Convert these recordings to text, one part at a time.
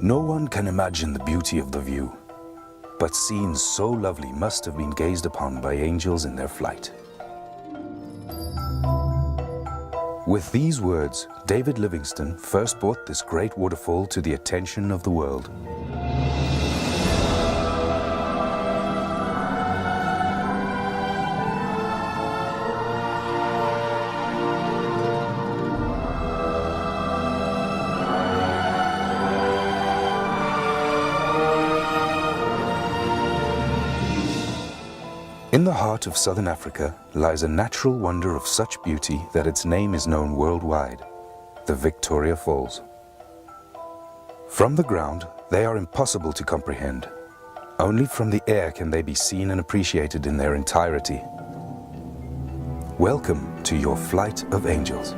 No one can imagine the beauty of the view, but scenes so lovely must have been gazed upon by angels in their flight. With these words, David Livingstone first brought this great waterfall to the attention of the world. In the heart of southern Africa lies a natural wonder of such beauty that its name is known worldwide, the Victoria Falls. From the ground, they are impossible to comprehend. Only from the air can they be seen and appreciated in their entirety. Welcome to your flight of angels.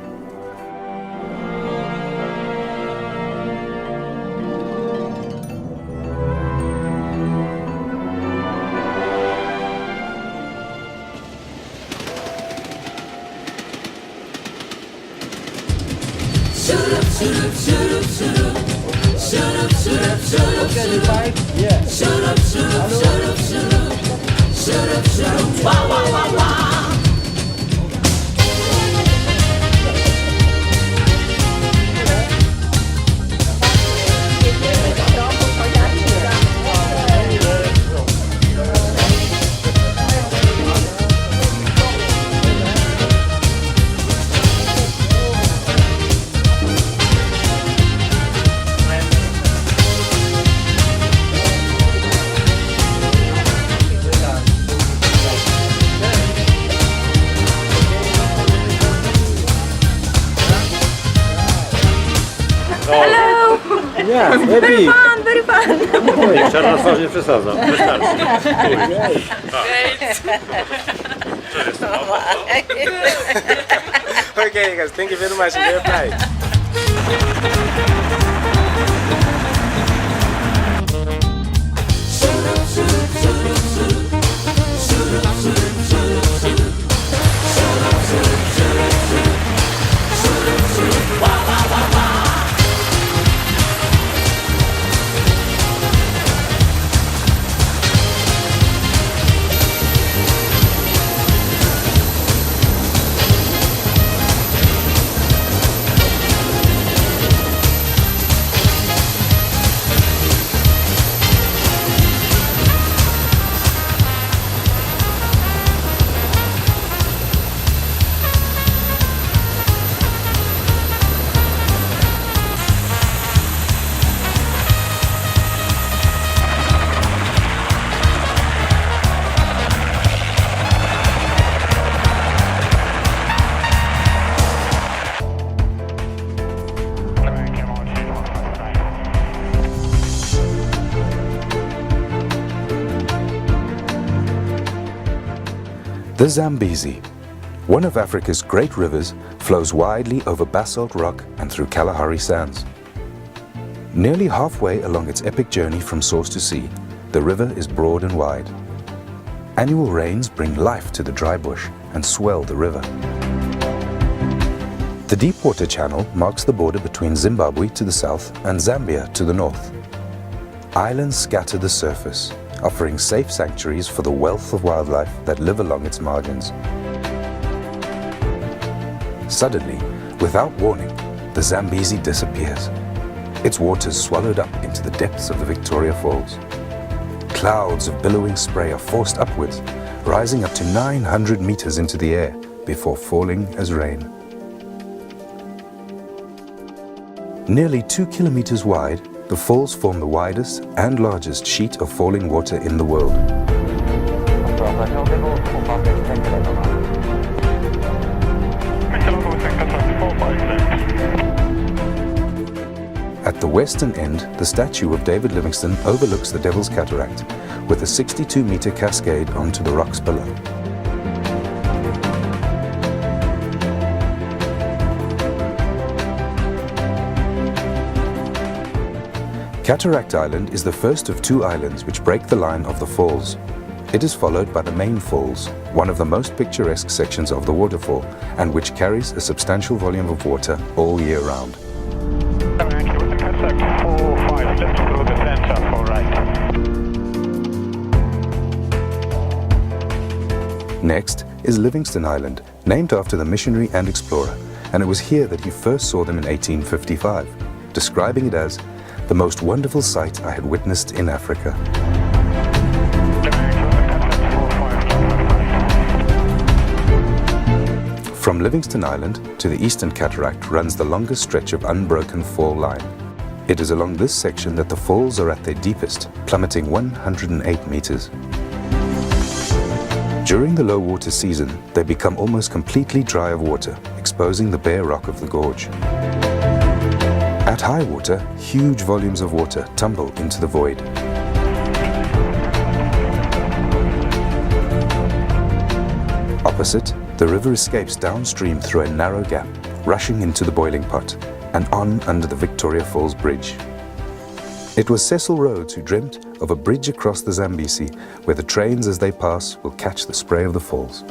Hello! Yeah, Very fun, very fun! Czarna twarz nie przesadzam, wystarczy. Okay guys, thank you very much. Enjoy your flight. The Zambezi, one of Africa's great rivers, flows widely over basalt rock and through Kalahari sands. Nearly halfway along its epic journey from source to sea, the river is broad and wide. Annual rains bring life to the dry bush and swell the river. The Deepwater Channel marks the border between Zimbabwe to the south and Zambia to the north. Islands scatter the surface, offering safe sanctuaries for the wealth of wildlife that live along its margins. Suddenly, without warning, the Zambezi disappears. Its waters swallowed up into the depths of the Victoria Falls. Clouds of billowing spray are forced upwards, rising up to 900 meters into the air before falling as rain. Nearly 2 kilometers wide, the falls form the widest and largest sheet of falling water in the world. At the western end, the statue of David Livingstone overlooks the Devil's Cataract, with a 62-meter cascade onto the rocks below. Cataract Island is the first of 2 islands which break the line of the falls. It is followed by the main falls, one of the most picturesque sections of the waterfall, and which carries a substantial volume of water all year round. Next is Livingston Island, named after the missionary and explorer, and it was here that he first saw them in 1855, describing it as the most wonderful sight I had witnessed in Africa. From Livingston Island to the Eastern Cataract runs the longest stretch of unbroken fall line. It is along this section that the falls are at their deepest, plummeting 108 meters. During the low water season, they become almost completely dry of water, exposing the bare rock of the gorge. At high water, huge volumes of water tumble into the void. Opposite, the river escapes downstream through a narrow gap, rushing into the boiling pot, and on under the Victoria Falls Bridge. It was Cecil Rhodes who dreamt of a bridge across the Zambezi, where the trains as they pass will catch the spray of the falls.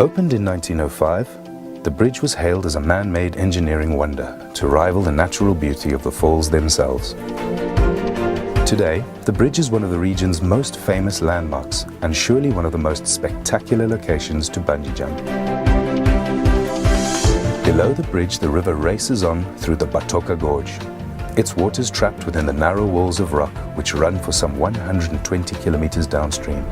Opened in 1905, the bridge was hailed as a man-made engineering wonder to rival the natural beauty of the falls themselves. Today, the bridge is one of the region's most famous landmarks and surely one of the most spectacular locations to bungee jump. Below the bridge, the river races on through the Batoka Gorge. Its waters trapped within the narrow walls of rock which run for some 120 kilometers downstream.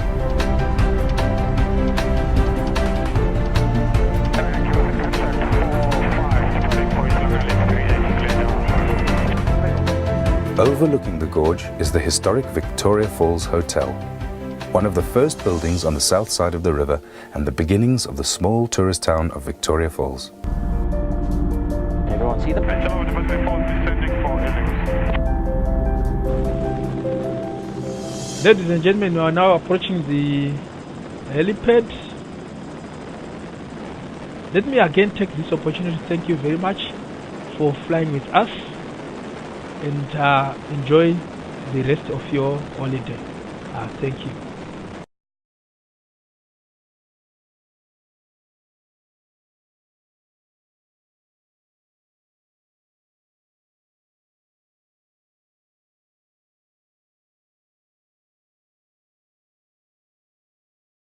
Overlooking the gorge is the historic Victoria Falls Hotel, one of the first buildings on the south side of the river and the beginnings of the small tourist town of Victoria Falls. Everyone see the bridge? Ladies and gentlemen, we are now approaching the helipad. Let me again take this opportunity to thank you very much for flying with us, and enjoy the rest of your holiday. Thank you.